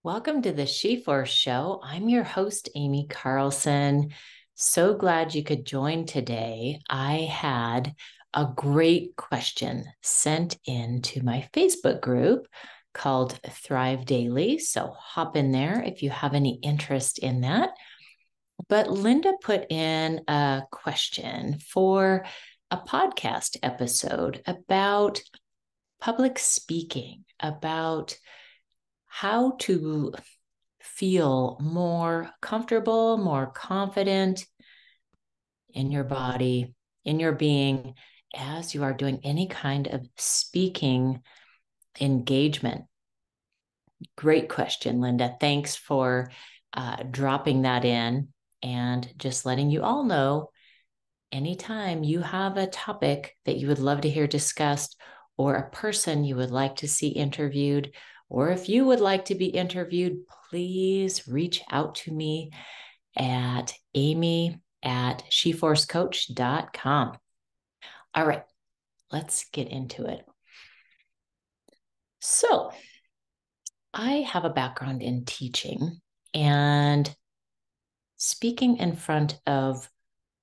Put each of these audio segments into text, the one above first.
Welcome to the She4 Show. I'm your host, Amy Carlson. So glad you could join today. I had a great question sent in to my Facebook group called Thrive Daily. So hop in there if you have any interest in that. But Linda put in a question for a podcast episode about public speaking, about how to feel more comfortable, more confident in your body, in your being, as you are doing any kind of speaking engagement. Great question, Linda. Thanks for dropping that in and just letting you all know anytime you have a topic that you would love to hear discussed or a person you would like to see interviewed, or if you would like to be interviewed, please reach out to me at amy@sheforcecoach.com. All right, let's get into it. So I have a background in teaching, and speaking in front of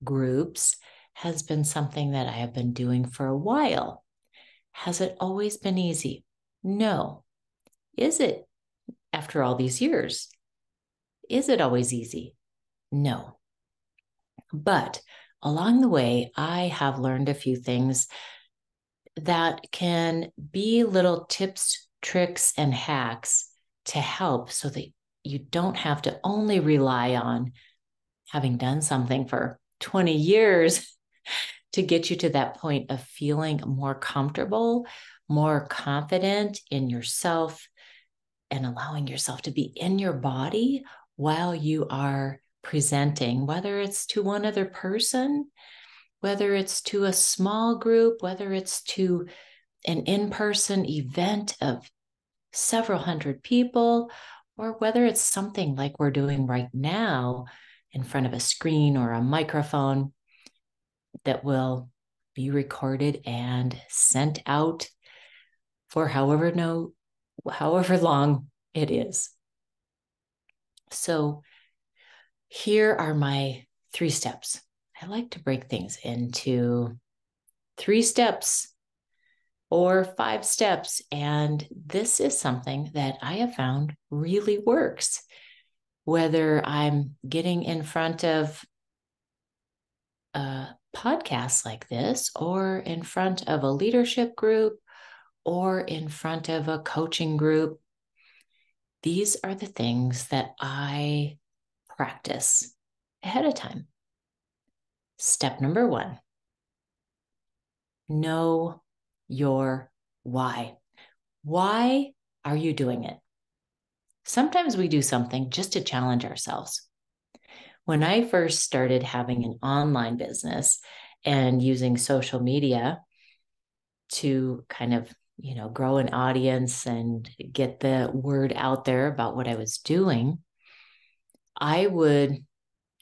groups has been something that I have been doing for a while. Has it always been easy? No. Is it after all these years? Is it always easy? No. But along the way, I have learned a few things that can be little tips, tricks, and hacks to help so that you don't have to only rely on having done something for 20 years to get you to that point of feeling more comfortable, more confident in yourself, and allowing yourself to be in your body while you are presenting, whether it's to one other person, whether it's to a small group, whether it's to an in-person event of several hundred people, or whether it's something like we're doing right now in front of a screen or a microphone that will be recorded and sent out for however long it is. So here are my 3 steps. I like to break things into 3 steps or 5 steps. And this is something that I have found really works. Whether I'm getting in front of a podcast like this, or in front of a leadership group, or in front of a coaching group, these are the things that I practice ahead of time. Step number 1, know your why. Why are you doing it? Sometimes we do something just to challenge ourselves. When I first started having an online business and using social media to kind of, grow an audience and get the word out there about what I was doing, I would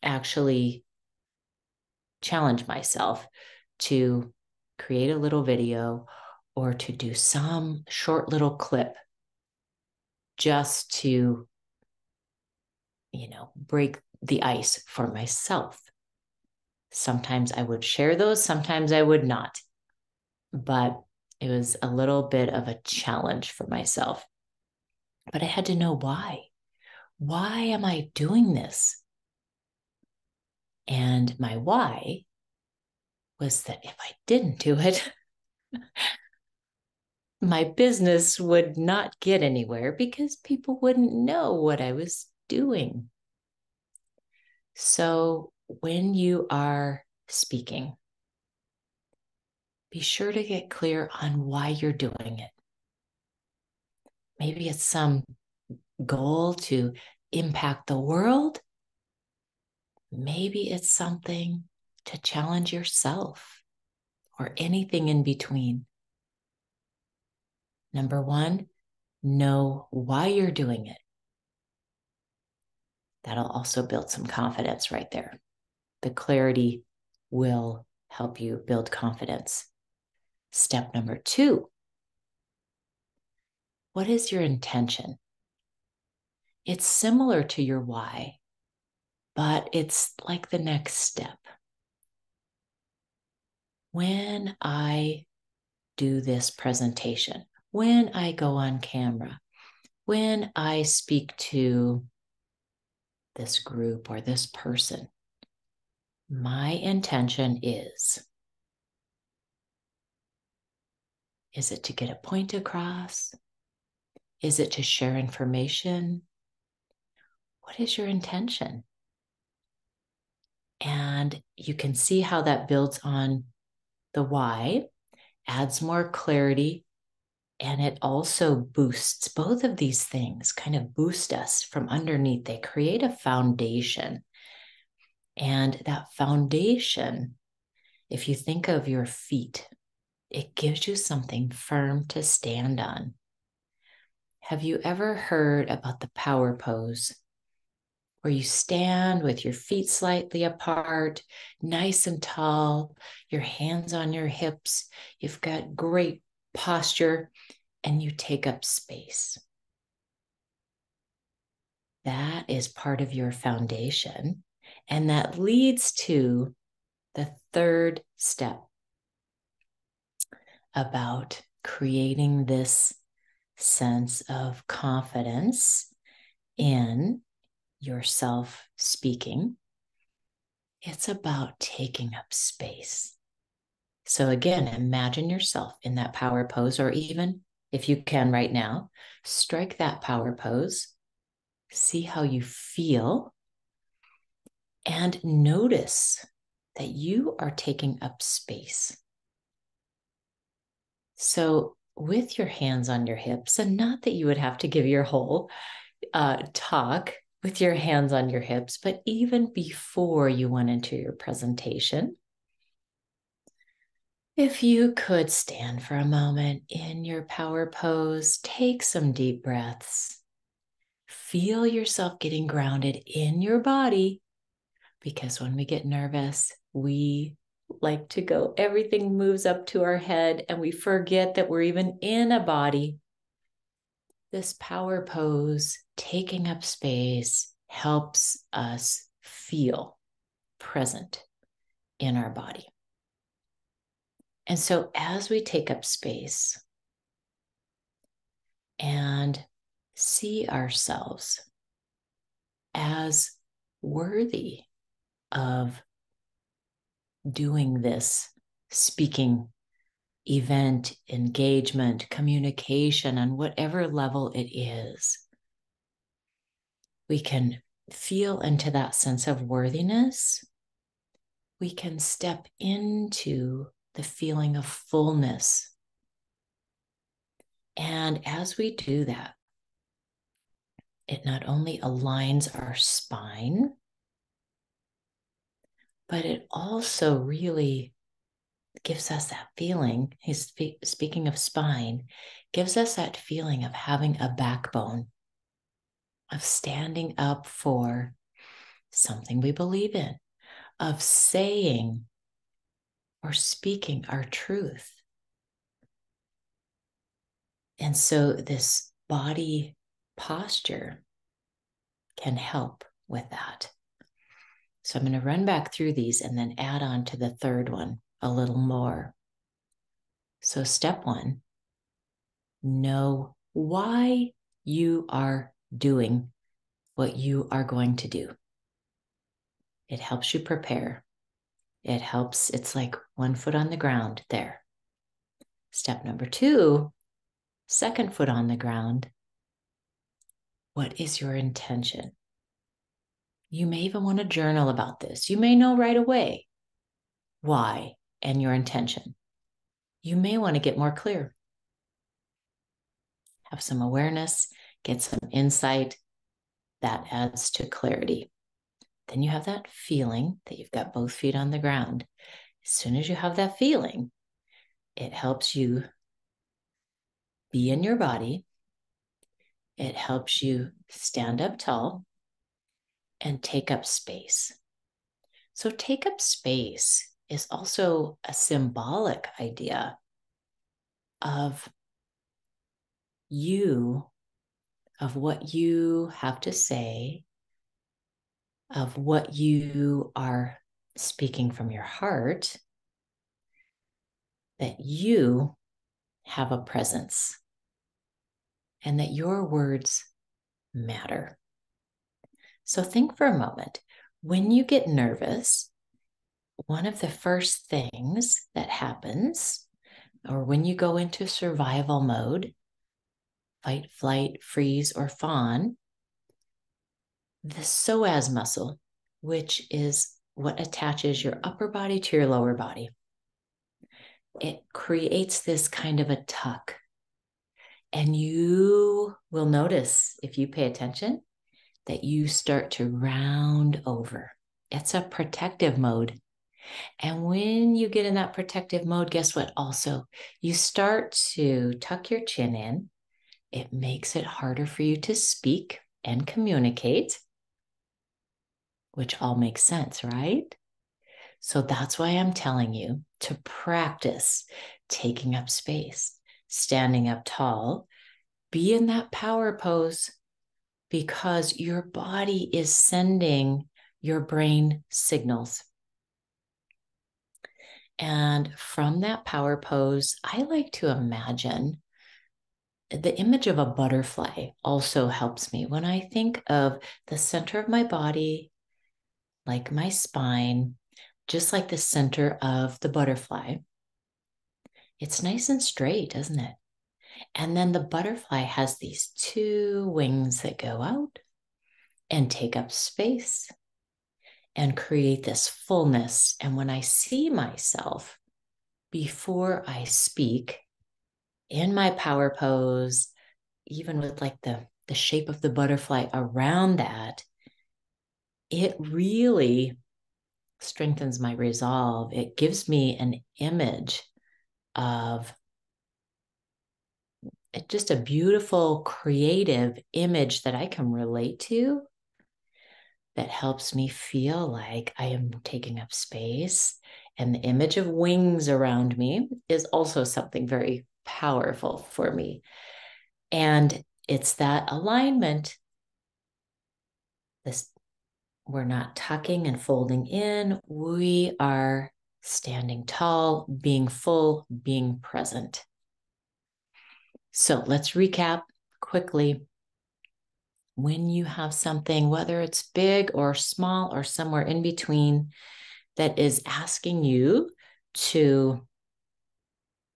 actually challenge myself to create a little video or to do some short little clip just to, break the ice for myself. Sometimes I would share those, sometimes I would not, but it was a little bit of a challenge for myself. But I had to know why. Why am I doing this? And my why was that if I didn't do it, my business would not get anywhere because people wouldn't know what I was doing. So when you are speaking, be sure to get clear on why you're doing it. Maybe it's some goal to impact the world. Maybe it's something to challenge yourself, or anything in between. Number 1, know why you're doing it. That'll also build some confidence right there. The clarity will help you build confidence. Step number 2, what is your intention? It's similar to your why, but it's like the next step. When I do this presentation, when I go on camera, when I speak to this group or this person, my intention is it to get a point across? Is it to share information? What is your intention? And you can see how that builds on the why, adds more clarity, and it also boosts both of these things, kind of boost us from underneath. They create a foundation. And that foundation, if you think of your feet, it gives you something firm to stand on. Have you ever heard about the power pose, where you stand with your feet slightly apart, nice and tall, your hands on your hips, you've got great posture, and you take up space? That is part of your foundation. And that leads to the third step about creating this sense of confidence in yourself speaking. It's about taking up space. So again, imagine yourself in that power pose, or even if you can right now, strike that power pose. See how you feel and notice that you are taking up space. So with your hands on your hips, and not that you would have to give your whole talk with your hands on your hips, but even before you went into your presentation, if you could stand for a moment in your power pose, take some deep breaths, feel yourself getting grounded in your body, because when we get nervous, we like to go, everything moves up to our head and we forget that we're even in a body. This power pose, taking up space, helps us feel present in our body. And so as we take up space and see ourselves as worthy of doing this speaking event, engagement, communication, on whatever level it is, we can feel into that sense of worthiness. We can step into the feeling of fullness. And as we do that, it not only aligns our spine, but it also really gives us that feeling. He's speaking of spine, gives us that feeling of having a backbone, of standing up for something we believe in, of saying or speaking our truth. And so this body posture can help with that. So I'm going to run back through these and then add on to the third one a little more. So step one, know why you are doing what you are going to do. It helps you prepare. It helps, it's like one foot on the ground there. Step number two, second foot on the ground. What is your intention? You may even want to journal about this. You may know right away why and your intention. You may want to get more clear. Have some awareness, get some insight. That adds to clarity. Then you have that feeling that you've got both feet on the ground. As soon as you have that feeling, it helps you be in your body. It helps you stand up tall and take up space. So take up space is also a symbolic idea of you of what you have to say, of what you are speaking from your heart, that you have a presence and that your words matter. So think for a moment. When you get nervous, one of the first things that happens, or when you go into survival mode, fight, flight, freeze, or fawn, the psoas muscle, which is what attaches your upper body to your lower body, it creates this kind of a tuck. And you will notice, if you pay attention, that you start to round over. It's a protective mode. And when you get in that protective mode, guess what? Also, you start to tuck your chin in. It makes it harder for you to speak and communicate, which all makes sense, right? So that's why I'm telling you to practice taking up space, standing up tall, be in that power pose, because your body is sending your brain signals. And from that power pose, I like to imagine the image of a butterfly also helps me. When I think of the center of my body, like my spine, just like the center of the butterfly, it's nice and straight, isn't it? And then the butterfly has these two wings that go out and take up space and create this fullness. And when I see myself before I speak in my power pose, even with like the shape of the butterfly around that, it really strengthens my resolve. It gives me an image of just a beautiful, creative image that I can relate to, that helps me feel like I am taking up space. And the image of wings around me is also something very powerful for me. And it's that alignment. This, we're not tucking and folding in. We are standing tall, being full, being present. So let's recap quickly. When you have something, whether it's big or small or somewhere in between, that is asking you to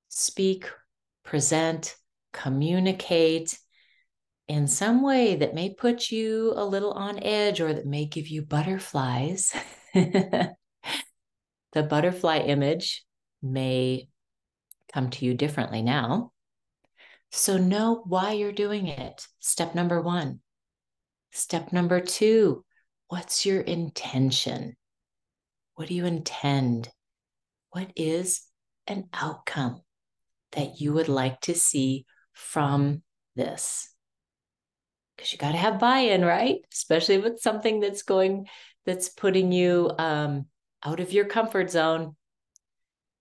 speak, present, communicate in some way that may put you a little on edge or that may give you butterflies, the butterfly image may come to you differently now. So know why you're doing it. Step number one. Step number two, what's your intention? What do you intend? What is an outcome that you would like to see from this? Because you got to have buy-in, right? Especially with something that's putting you out of your comfort zone.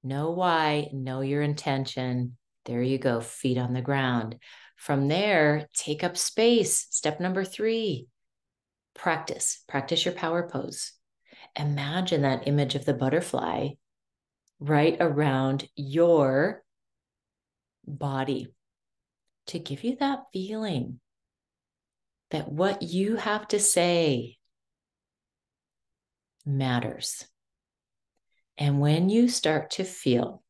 Know why, know your intention. There you go, feet on the ground. From there, take up space. Step number three, practice your power pose. Imagine that image of the butterfly right around your body to give you that feeling that what you have to say matters. And when you start to feel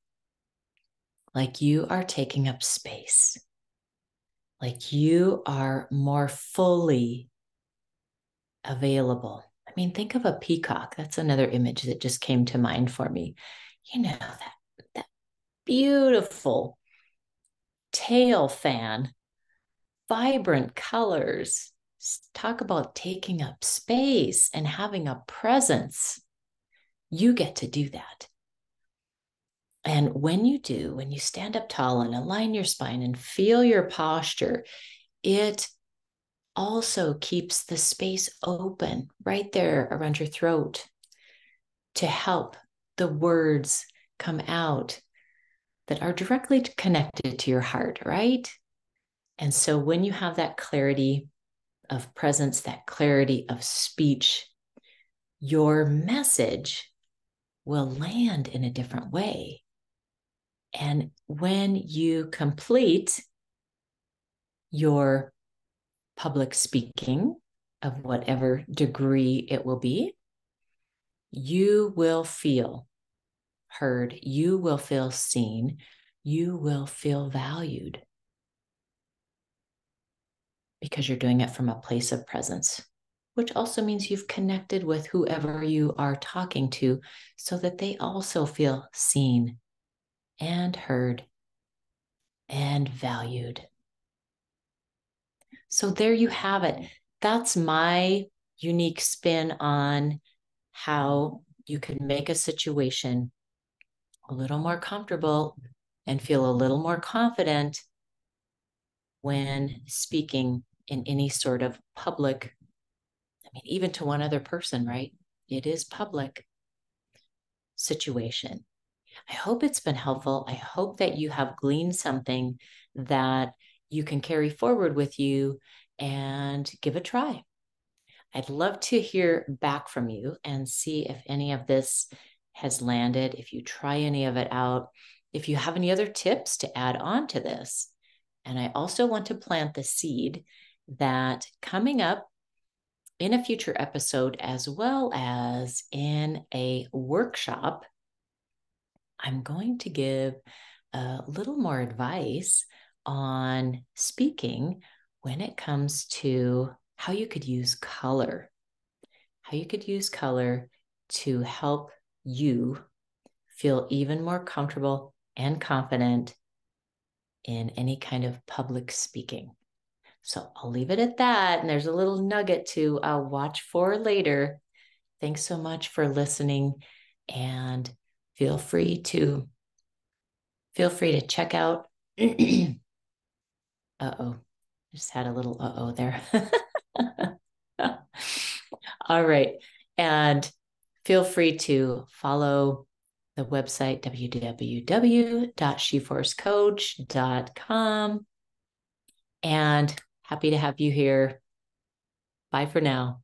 like you are taking up space, like you are more fully available. I mean, think of a peacock. That's another image that just came to mind for me. You know, that beautiful tail fan, vibrant colors. Talk about taking up space and having a presence. You get to do that. And when you do, when you stand up tall and align your spine and feel your posture, it also keeps the space open right there around your throat to help the words come out that are directly connected to your heart, right? And so when you have that clarity of presence, that clarity of speech, your message will land in a different way. And when you complete your public speaking of whatever degree it will be, you will feel heard, you will feel seen, you will feel valued because you're doing it from a place of presence, which also means you've connected with whoever you are talking to so that they also feel seen and heard and valued. So there you have it. That's my unique spin on how you can make a situation a little more comfortable and feel a little more confident when speaking in any sort of public, I mean, even to one other person, right? It is public situation. I hope it's been helpful. I hope that you have gleaned something that you can carry forward with you and give a try. I'd love to hear back from you and see if any of this has landed, if you try any of it out, if you have any other tips to add on to this. And I also want to plant the seed that coming up in a future episode, as well as in a workshop, I'm going to give a little more advice on speaking when it comes to how you could use color, to help you feel even more comfortable and confident in any kind of public speaking. So I'll leave it at that. And there's a little nugget to watch for later. Thanks so much for listening, and feel free to check out. Uh-oh, just had a little uh-oh there. All right. And feel free to follow the website www.sheforcecoach.com. And happy to have you here. Bye for now.